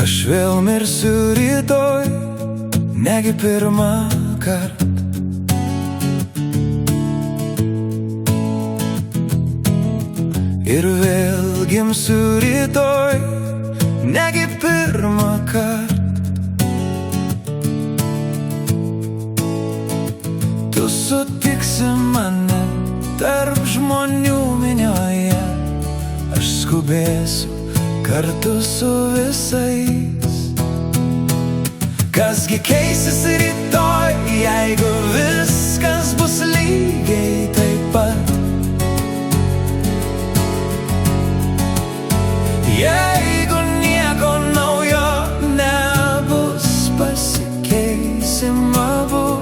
Aš vėl mirsiu rytoj, negi pirmą kartą. Ir vėl gimsiu rytoj, negi pirmą kartą. Tu sutiksi mane tarp žmonių minioje, aš skubėsiu kartu su visais. Kasgi keisis rytoj, jeigu viskas bus lygiai taip pat? Jeigu nieko naujo nebus, pasikeisim abu,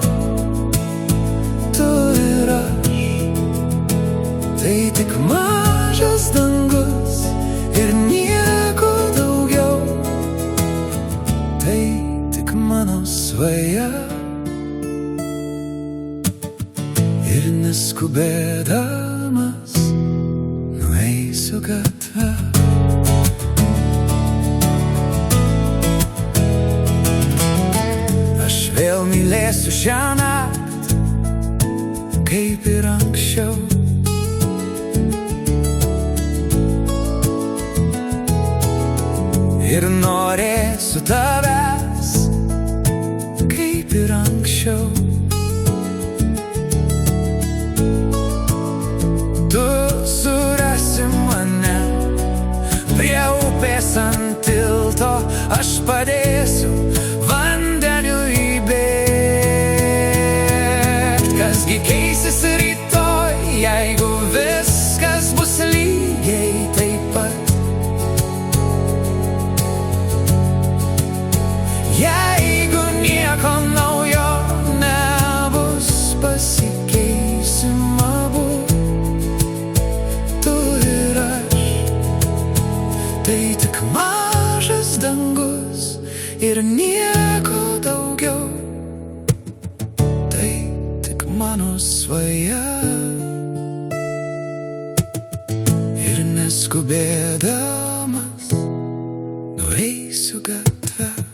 tu ir aš. Tai tik mažas dangus ir nieko daugiau. Tai tik mano svaja. Ir neskubėdamas nueisiu gatve. Aš vėl mylėsiu šią naktį, kaip ir anksčiau. Ir norėsiu tavęs, kaip ir anksčiau. Tu surasi mane prie upės ant tilto, aš padėsiu vandeniui bėgt. Kasgi keisis rytoj, jeigu viskas bus lygiai taip pat? Jeigu nieko naujo nebus, pasikeisim abu, tu ir aš. Tai tik mažas dangus ir nieko daugiau. Tai tik mano svaja. Ir neskubėdamas nueisiu gatve.